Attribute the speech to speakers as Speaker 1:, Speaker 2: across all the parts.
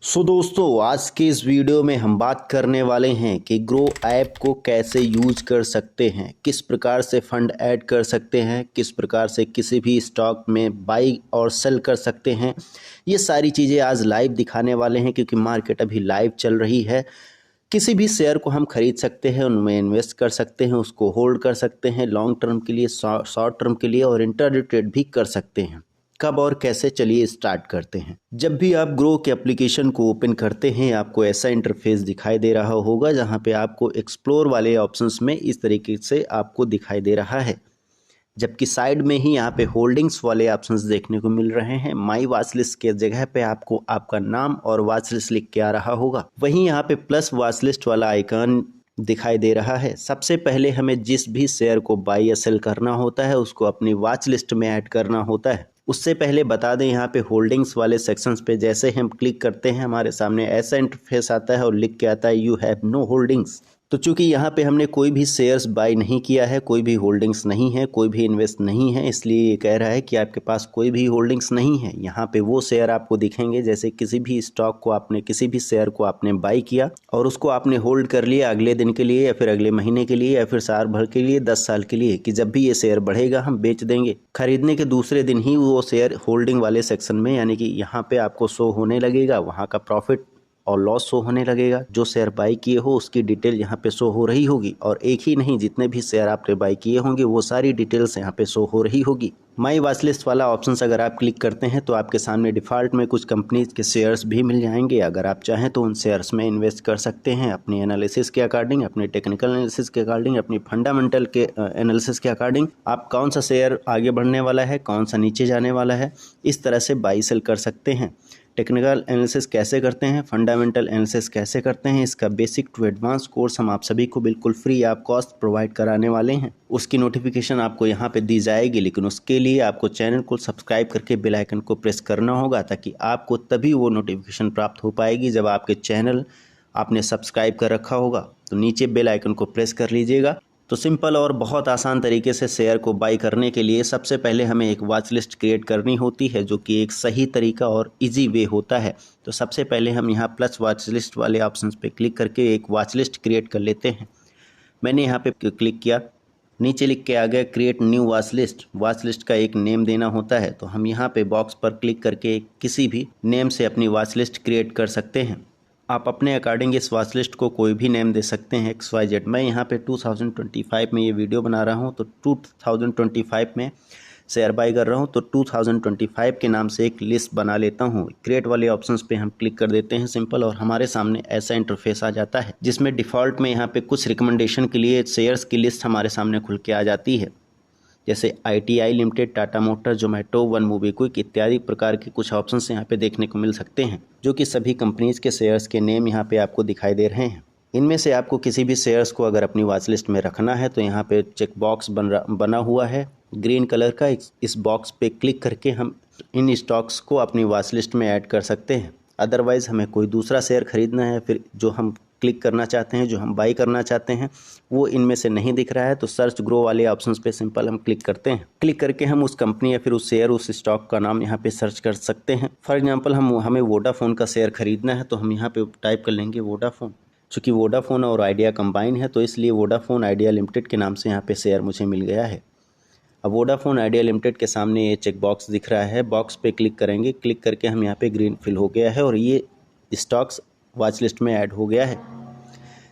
Speaker 1: दोस्तों आज के इस वीडियो में हम बात करने वाले हैं कि ग्रो ऐप को कैसे यूज कर सकते हैं, किस प्रकार से फंड ऐड कर सकते हैं, किस प्रकार से किसी भी स्टॉक में बाई और सेल कर सकते हैं। ये सारी चीज़ें आज लाइव दिखाने वाले हैं क्योंकि मार्केट अभी लाइव चल रही है। किसी भी शेयर को हम खरीद सकते हैं, उनमें इन्वेस्ट कर सकते हैं, उसको होल्ड कर सकते हैं लॉन्ग टर्म के लिए, शॉर्ट टर्म के लिए और इंट्राडे ट्रेड भी कर सकते हैं। कब और कैसे, चलिए स्टार्ट करते हैं। जब भी आप ग्रो के एप्लीकेशन को ओपन करते हैं आपको ऐसा इंटरफेस दिखाई दे रहा होगा जहां पे आपको एक्सप्लोर वाले ऑप्शंस में इस तरीके से आपको दिखाई दे रहा है, जबकि साइड में ही यहाँ पे होल्डिंग्स वाले ऑप्शंस देखने को मिल रहे हैं। माई वॉच लिस्ट के जगह पे आपको आपका नाम और वॉच लिस्ट लिख के आ रहा होगा। वहीं यहाँ पे प्लस वॉच लिस्ट वाला आइकन दिखाई दे रहा है। सबसे पहले हमें जिस भी शेयर को बाई या सेल करना होता है उसको अपनी वॉच लिस्ट में ऐड करना होता है। उससे पहले बता दें, यहाँ पे होल्डिंग्स वाले सेक्शंस पे जैसे हम क्लिक करते हैं हमारे सामने ऐसा इंटरफेस आता है और लिख के आता है यू हैव नो होल्डिंग्स। तो चूंकि यहाँ पे हमने कोई भी शेयर्स बाय नहीं किया है, कोई भी होल्डिंग्स नहीं है, कोई भी इन्वेस्ट नहीं है, इसलिए ये कह रहा है कि आपके पास कोई भी होल्डिंग्स नहीं है। यहाँ पे वो शेयर आपको दिखेंगे जैसे किसी भी स्टॉक को आपने, किसी भी शेयर को आपने बाय किया और उसको आपने होल्ड कर लिया अगले दिन के लिए या फिर अगले महीने के लिए या फिर साल भर के लिए, 10 साल के लिए, कि जब भी ये शेयर बढ़ेगा हम बेच देंगे। खरीदने के दूसरे दिन ही वो शेयर होल्डिंग वाले सेक्शन में यानी कि यहाँ पे आपको शो होने लगेगा, वहाँ का प्रॉफिट और लॉस शो होने लगेगा। जो शेयर बाई किए हो उसकी डिटेल यहाँ पे शो हो रही होगी और एक ही नहीं, जितने भी शेयर आपने बाई किए होंगे वो सारी डिटेल्स यहाँ पे शो हो रही होगी। माई वॉच लिस्ट वाला ऑप्शन अगर आप क्लिक करते हैं तो आपके सामने डिफ़ॉल्ट में कुछ कंपनीज के शेयर्स भी मिल जाएंगे। अगर आप चाहें तो उन शेयर्स में इन्वेस्ट कर सकते हैं अपनी एनालिसिस के अकॉर्डिंग, अपने टेक्निकल एनालिसिस के अकॉर्डिंग, अपनी फंडामेंटल के एनालिसिस के अकॉर्डिंग। आप कौन सा शेयर आगे बढ़ने वाला है, कौन सा नीचे जाने वाला है, इस तरह से बाई सेल कर सकते हैं। टेक्निकल एनालिसिस कैसे करते हैं, फंडामेंटल एनालिसिस कैसे करते हैं, इसका बेसिक टू एडवांस कोर्स हम आप सभी को बिल्कुल फ्री ऑफ कॉस्ट प्रोवाइड कराने वाले हैं। उसकी नोटिफिकेशन आपको यहाँ पे दी जाएगी, लेकिन उसके लिए आपको चैनल को सब्सक्राइब करके बेल आइकन को प्रेस करना होगा ताकि आपको तभी वो नोटिफिकेशन प्राप्त हो पाएगी जब आपके चैनल आपने सब्सक्राइब कर रखा होगा। तो नीचे बेल आइकन को प्रेस कर लीजिएगा। तो सिंपल और बहुत आसान तरीके से शेयर को बाई करने के लिए सबसे पहले हमें एक वॉच लिस्ट क्रिएट करनी होती है, जो कि एक सही तरीका और इजी वे होता है। तो सबसे पहले हम यहाँ प्लस वॉच लिस्ट वाले ऑप्शंस पे क्लिक करके एक वॉच लिस्ट क्रिएट कर लेते हैं। मैंने यहाँ पे क्लिक किया, नीचे लिख के आ गया create new watch list. Watch list का एक नेम देना होता है, तो हम यहाँ पे बॉक्स पर क्लिक करके किसी भी नेम से अपनी वॉच लिस्ट क्रिएट कर सकते हैं। आप अपने अकॉर्डिंग इस वॉच लिस्ट को कोई भी नेम दे सकते हैं, XYZ। मैं यहाँ पे 2025 में ये वीडियो बना रहा हूँ तो 2025 में शेयर बाई कर रहा हूँ, तो 2025 के नाम से एक लिस्ट बना लेता हूँ। क्रिएट वाले ऑप्शंस पे हम क्लिक कर देते हैं सिंपल, और हमारे सामने ऐसा इंटरफेस आ जाता है जिसमें डिफ़ॉल्ट में यहाँ पे कुछ रिकमेंडेशन के लिए शेयर्स की लिस्ट हमारे सामने खुल के आ जाती है, जैसे ITI limited, Tata motor, Zomato, one movie quick इत्यादि प्रकार के कुछ ऑप्शंस यहाँ पे देखने को मिल सकते हैं, जो कि सभी कंपनीज के शेयर्स के नेम यहाँ पे आपको दिखाई दे रहे हैं। इनमें से आपको किसी भी शेयर्स को अगर अपनी वॉच लिस्ट में रखना है तो यहाँ पे चेक बॉक्स बना हुआ है ग्रीन कलर का। इस बॉक्स पे क्लिक करके हम इन स्टॉक्स को अपनी वॉच लिस्ट में ऐड कर सकते हैं। अदरवाइज़ हमें कोई दूसरा शेयर खरीदना है, फिर जो हम क्लिक करना चाहते हैं, जो हम बाई करना चाहते हैं, वो इनमें से नहीं दिख रहा है, तो सर्च ग्रो वाले ऑप्शंस पे सिंपल हम क्लिक करते हैं। क्लिक करके हम उस कंपनी या फिर उस शेयर, उस स्टॉक का नाम यहाँ पे सर्च कर सकते हैं। फॉर एग्जांपल हमें वोडाफोन का शेयर खरीदना है तो हम यहाँ पे टाइप कर लेंगे वोडाफोन। चूँकि वोडाफोन और आइडिया कंबाइन है तो इसलिए वोडाफोन आइडिया लिमिटेड के नाम से यहाँ पे शेयर मुझे मिल गया है। अब वोडाफोन आइडिया लिमिटेड के सामने ये चेक बॉक्स दिख रहा है, बॉक्स पे क्लिक करेंगे। क्लिक करके हम यहाँ पे ग्रीन फिल हो गया है और ये स्टॉक्स वॉच लिस्ट में ऐड हो गया है।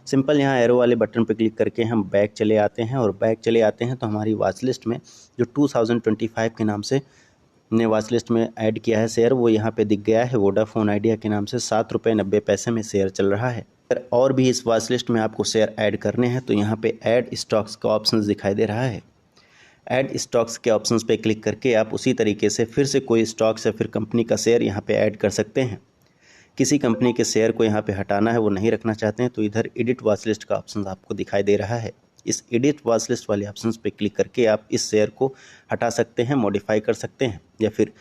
Speaker 1: सिंपल यहाँ एरो वाले बटन पर क्लिक करके हम बैक चले आते हैं, और बैक चले आते हैं तो हमारी वॉच लिस्ट में जो 2025 के नाम से ने वॉच लिस्ट में ऐड किया है शेयर, वो यहाँ पे दिख गया है। वोडाफोन आइडिया के नाम से 7 रुपये 90 पैसे में शेयर चल रहा है। और भी इस वॉच लिस्ट में आपको शेयर ऐड करने हैं तो यहाँ पे ऐड स्टॉक्स का ऑप्शन दिखाई दे रहा है। ऐड स्टॉक्स के ऑप्शंस पे क्लिक करके आप उसी तरीके से फिर से कोई स्टॉक्स या फिर कंपनी का शेयर यहाँ पे ऐड कर सकते हैं। किसी कंपनी के शेयर को यहाँ पे हटाना है, वो नहीं रखना चाहते हैं, तो इधर एडिट वॉच लिस्ट का ऑप्शन आपको दिखाई दे रहा है। इस एडिट वॉच लिस्ट वाले ऑप्शंस पे क्लिक करके आप इस शेयर को हटा सकते हैं, मॉडिफाई कर सकते हैं या फिर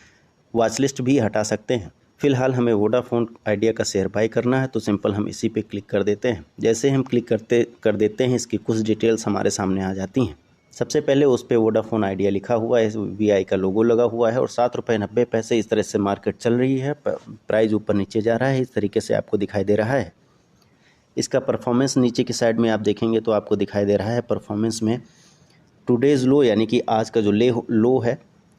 Speaker 1: वॉच लिस्ट भी हटा सकते हैं। फिलहाल हमें वोडाफोन आइडिया का शेयर बाई करना है तो सिंपल हम इसी पे क्लिक कर देते हैं। जैसे हम क्लिक कर देते हैं इसकी कुछ डिटेल्स हमारे सामने आ जाती हैं। सबसे पहले उस पर वोडाफोन आइडिया लिखा हुआ है, VI का लोगो लगा हुआ है और 7 रुपये 90 पैसे इस तरह से मार्केट चल रही है। प्राइस ऊपर नीचे जा रहा है, इस तरीके से आपको दिखाई दे रहा है। इसका परफॉर्मेंस नीचे की साइड में आप देखेंगे तो आपको दिखाई दे रहा है परफॉर्मेंस में टुडेज़ लो यानी कि आज का जो लो है,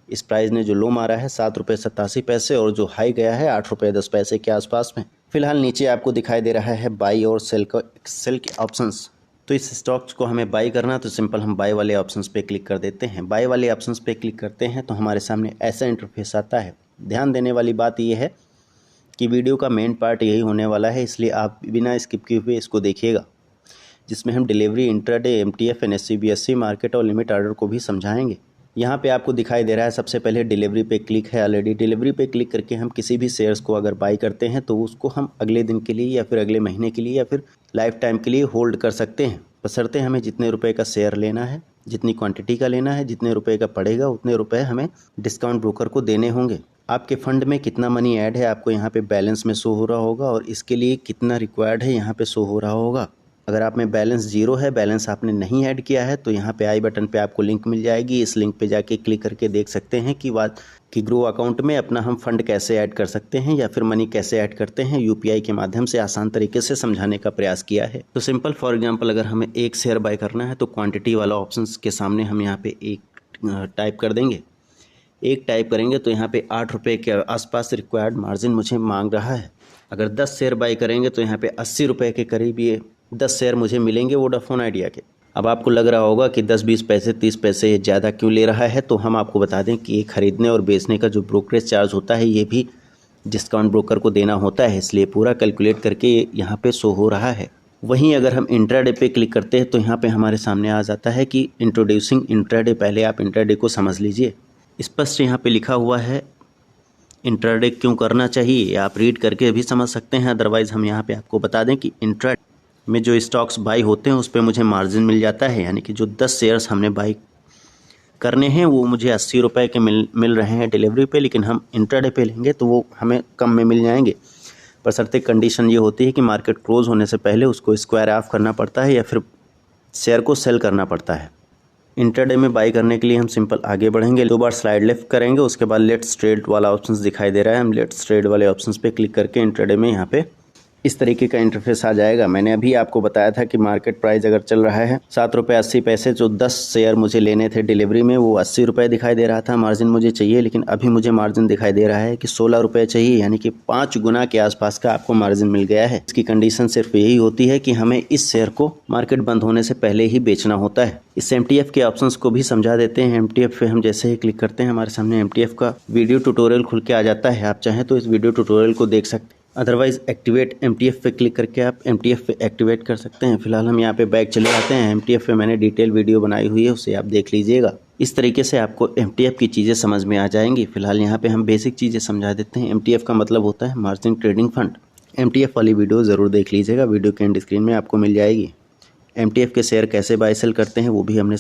Speaker 1: इस प्राइस ने जो लो मारा है 7 रुपये 87 पैसे और जो हाई गया है 8 रुपये 10 पैसे के आसपास में। फिलहाल नीचे आपको दिखाई दे रहा है बाई और सेल के ऑप्शंस। तो इस स्टॉक्स को हमें बाई करना तो सिंपल हम बाई वाले ऑप्शंस पे क्लिक कर देते हैं। बाई वाले ऑप्शंस पे क्लिक करते हैं तो हमारे सामने ऐसा इंटरफेस आता है। ध्यान देने वाली बात यह है कि वीडियो का मेन पार्ट यही होने वाला है, इसलिए आप बिना स्किप किए हुए इसको देखिएगा, जिसमें हम delivery, intraday, MTF, NSE, BSE market और लिमिट ऑर्डर को भी समझाएंगे। यहाँ पे आपको दिखाई दे रहा है सबसे पहले डिलीवरी पे क्लिक है ऑलरेडी। डिलीवरी पे क्लिक करके हम किसी भी शेयर्स को अगर बाई करते हैं तो उसको हम अगले दिन के लिए या फिर अगले महीने के लिए या फिर लाइफ टाइम के लिए होल्ड कर सकते हैं, बशर्ते हमें जितने रुपए का शेयर लेना है, जितनी क्वांटिटी का लेना है, जितने रुपए का पड़ेगा उतने रुपए हमें डिस्काउंट ब्रोकर को देने होंगे। आपके फंड में कितना मनी ऐड है आपको यहाँ पे बैलेंस में शो हो रहा होगा और इसके लिए कितना रिक्वायर्ड है यहाँ पे शो हो रहा होगा। अगर आप में बैलेंस 0 है, बैलेंस आपने नहीं ऐड किया है, तो यहाँ पे आई बटन पे आपको लिंक मिल जाएगी। इस लिंक पे जाके क्लिक करके देख सकते हैं कि ग्रो अकाउंट में अपना हम फंड कैसे ऐड कर सकते हैं या फिर मनी कैसे ऐड करते हैं। UPI के माध्यम से आसान तरीके से समझाने का प्रयास किया है। तो सिंपल फॉर एग्जाम्पल अगर हमें एक शेयर बाय करना है तो क्वान्टिटी वाला ऑप्शन के सामने हम यहाँ पे एक टाइप कर देंगे। एक टाइप करेंगे तो यहाँ पे 8 रुपये के आसपास रिक्वायर्ड मार्जिन मुझे मांग रहा है। अगर 10 शेयर बाय करेंगे तो यहाँ पे 80 रुपये के करीब ये 10 शेयर मुझे मिलेंगे वोडाफोन आइडिया के। अब आपको लग रहा होगा कि 10-20 पैसे 30 पैसे ये ज़्यादा क्यों ले रहा है, तो हम आपको बता दें कि ये खरीदने और बेचने का जो ब्रोकरेज चार्ज होता है ये भी डिस्काउंट ब्रोकर को देना होता है, इसलिए पूरा कैलकुलेट करके यहाँ पे शो हो रहा है। वहीं अगर हम इंट्राडे पे क्लिक करते हैं तो यहाँ पे हमारे सामने आ जाता है कि इंट्रोड्यूसिंग इंट्राडे। पहले आप इंट्राडे को समझ लीजिए। स्पष्ट यहाँ पे लिखा हुआ है इंट्राडे क्यों करना चाहिए, आप रीड करके भी समझ सकते हैं। अदरवाइज़ हम यहाँ पे आपको बता दें कि इंट्राडे में जो स्टॉक्स बाई होते हैं उस पर मुझे मार्जिन मिल जाता है, यानी कि जो 10 शेयर्स हमने बाई करने हैं वो मुझे 80 रुपये के मिल रहे हैं डिलीवरी पे, लेकिन हम इंट्राडे पे लेंगे तो वो हमें कम में मिल जाएंगे। पर शर्त कंडीशन ये होती है कि मार्केट क्लोज होने से पहले उसको स्क्वायर ऑफ करना पड़ता है या फिर शेयर को सेल करना पड़ता है। इंट्राडे में बाई करने के लिए हम सिंपल आगे बढ़ेंगे, 2 बार स्लाइड लेफ्ट करेंगे, उसके बाद लेट्स ट्रेड वाला ऑप्शन दिखाई दे रहा है। हम लेट्स ट्रेड वाले ऑप्शन पे क्लिक करके इंट्राडे में यहाँ पे इस तरीके का इंटरफेस आ जाएगा। मैंने अभी आपको बताया था कि मार्केट प्राइस अगर चल रहा है 7 रुपये 80 पैसे, जो 10 शेयर मुझे लेने थे डिलीवरी में वो 80 रुपये दिखाई दे रहा था मार्जिन मुझे चाहिए, लेकिन अभी मुझे मार्जिन दिखाई दे रहा है कि 16 रुपये चाहिए, यानी कि 5 गुना के आसपास का आपको मार्जिन मिल गया है। इसकी कंडीशन सिर्फ यही होती है कि हमें इस शेयर को मार्केट बंद होने से पहले ही बेचना होता है। इस MTF के ऑप्शंस को भी समझा देते हैं। MTF पे हम जैसे ही क्लिक करते हैं हमारे सामने MTF का वीडियो ट्यूटोरियल खुल के आ जाता है। आप चाहें तो इस वीडियो ट्यूटोरियल को देख सकते हैं, अदरवाइज़ एक्टिवेट MTF पे क्लिक करके आप MTF पे एक्टिवेट कर सकते हैं। फिलहाल हम यहाँ पे बैक चले आते हैं। MTF पे मैंने डिटेल वीडियो बनाई हुई है, उसे आप देख लीजिएगा। इस तरीके से आपको MTF की चीज़ें समझ में आ जाएंगी। फिलहाल यहाँ पे हम बेसिक चीज़ें समझा देते हैं। MTF का मतलब होता है मार्जिन ट्रेडिंग फंड। MTF वाली वीडियो ज़रूर देख लीजिएगा, वीडियो के एंड स्क्रीन में आपको मिल जाएगी। MTF के शेयर कैसे बाय सेल करते हैं वो भी हमने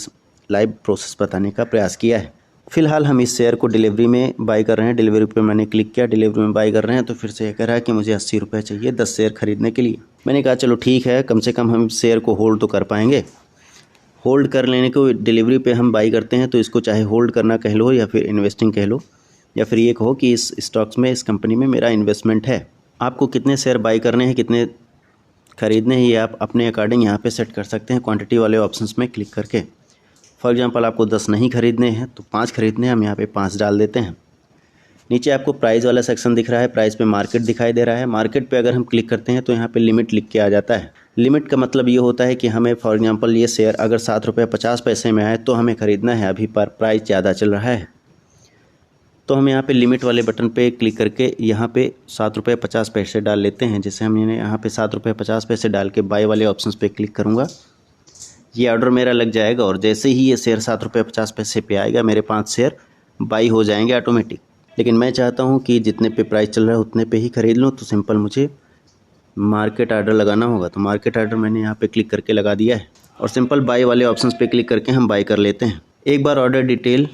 Speaker 1: लाइव प्रोसेस बताने का प्रयास किया है। फिलहाल हम इस शेयर को डिलीवरी में बाय कर रहे हैं। डिलीवरी पे मैंने क्लिक किया, डिलीवरी में बाय कर रहे हैं, तो फिर से ये कह रहा है कि मुझे 80 रुपये चाहिए 10 शेयर खरीदने के लिए। मैंने कहा चलो ठीक है, कम से कम हम इस शेयर को होल्ड तो कर पाएंगे। होल्ड कर लेने को डिलीवरी पे हम बाई करते हैं तो इसको चाहे होल्ड करना कह लो या फिर इन्वेस्टिंग कह लो, या फिर ये कहो कि इस स्टॉक्स में, इस कंपनी में मेरा इन्वेस्टमेंट है। आपको कितने शेयर बाई करने हैं, कितने खरीदने हैं, ये आप अपने अकॉर्डिंग यहाँ पे सेट कर सकते हैं क्वांटिटी वाले ऑप्शंस में क्लिक करके। फॉर एग्जांपल आपको 10 नहीं खरीदने हैं तो 5 खरीदने हैं, हम यहाँ पे 5 डाल देते हैं। नीचे आपको प्राइस वाला सेक्शन दिख रहा है, प्राइस पे मार्केट दिखाई दे रहा है। मार्केट पे अगर हम क्लिक करते हैं तो यहाँ पे लिमिट लिख के आ जाता है। लिमिट का मतलब ये होता है कि हमें फॉर एग्जांपल ये शेयर अगर 7 रुपये 50 पैसे में आए तो हमें ख़रीदना है, अभी पर प्राइस ज़्यादा चल रहा है तो हम यहाँ पे लिमिट वाले बटन पे क्लिक करके यहाँ पे 7 रुपये 50 पैसे डाल लेते हैं। जैसे हम यहाँ पे 7 रुपये 50 पैसे डाल के बाय वाले ऑप्शन पे क्लिक करूँगा, ये ऑर्डर मेरा लग जाएगा और जैसे ही ये शेयर 7 रुपये 50 पैसे पे आएगा मेरे 5 शेयर बाई हो जाएंगे ऑटोमेटिक। लेकिन मैं चाहता हूँ कि जितने पे प्राइस चल रहा है उतने पे ही ख़रीद लूँ, तो सिंपल मुझे मार्केट आर्डर लगाना होगा। तो मार्केट आर्डर मैंने यहाँ पे क्लिक करके लगा दिया है और सिंपल बाई वाले ऑप्शंस पे क्लिक करके हम बाई कर लेते हैं। एक बार ऑर्डर डिटेल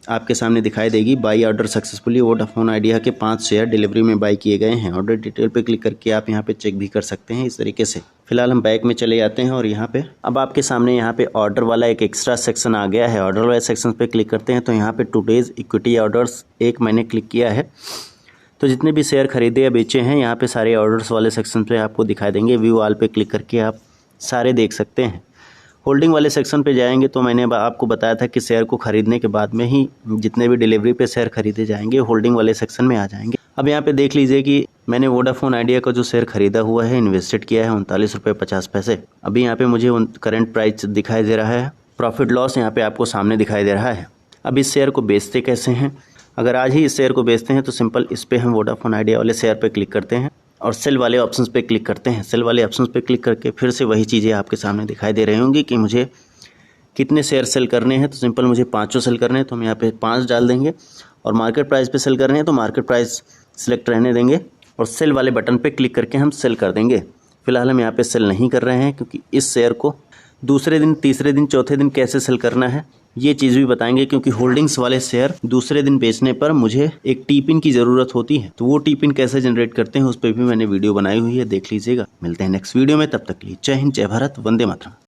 Speaker 1: आपके सामने दिखाई देगी by order successfully Vodafone idea के 5 शेयर डिलीवरी में बाई किए गए हैं। ऑर्डर डिटेल पे क्लिक करके आप यहाँ पे चेक भी कर सकते हैं इस तरीके से। फिलहाल हम बैक में चले जाते हैं और यहाँ पे अब आपके सामने यहाँ पे ऑर्डर वाला एक एक्स्ट्रा सेक्शन आ गया है। ऑर्डर वाले सेक्शन पे क्लिक करते हैं तो यहाँ पे टुडेज इक्विटी ऑर्डर्स एक मैंने क्लिक किया है, तो जितने भी शेयर खरीदे या बेचे हैं यहाँ पे सारे ऑर्डर्स वाले सेक्शन पे आपको दिखाई देंगे। व्यू ऑल पे क्लिक करके आप सारे देख सकते हैं। होल्डिंग वाले सेक्शन पे जाएंगे तो मैंने आपको बताया था कि शेयर को खरीदने के बाद में ही जितने भी डिलीवरी पे शेयर खरीदे जाएंगे होल्डिंग वाले सेक्शन में आ जाएंगे। अब यहाँ पे देख लीजिए कि मैंने वोडाफोन आइडिया का जो शेयर खरीदा हुआ है, इन्वेस्टेड किया है 39 रुपये 50 पैसे। अभी यहाँ पे मुझे करंट प्राइस दिखाई दे रहा है, प्रॉफिट लॉस यहाँ पे आपको सामने दिखाई दे रहा है। अब इस शेयर को बेचते कैसे हैं? अगर आज ही इस शेयर को बेचते हैं तो सिंपल इस पर हम वोडाफोन आइडिया वाले शेयर पर क्लिक करते हैं और सेल वाले ऑप्शंस पे क्लिक करते हैं। सेल वाले ऑप्शंस पे क्लिक करके फिर से वही चीज़ें आपके सामने दिखाई दे रही होंगी कि मुझे कितने शेयर सेल करने हैं। तो सिंपल मुझे 5 सेल करने हैं तो हम यहाँ पे 5 डाल देंगे और मार्केट प्राइस पे सेल करने हैं तो मार्केट प्राइस सिलेक्ट रहने देंगे और सेल वाले बटन पे क्लिक करके हम सेल कर देंगे। फिलहाल हम यहाँ पे सेल नहीं कर रहे हैं क्योंकि इस शेयर को दूसरे दिन, तीसरे दिन, चौथे दिन कैसे सेल करना है ये चीज़ भी बताएंगे, क्योंकि होल्डिंग्स वाले शेयर दूसरे दिन बेचने पर मुझे एक टी पिन की ज़रूरत होती है। तो वो टी पिन कैसे जनरेट करते हैं उस पर भी मैंने वीडियो बनाई हुई है, देख लीजिएगा। मिलते हैं नेक्स्ट वीडियो में, तब तक के लिए जय हिंद, जय भारत, वंदे मातरम।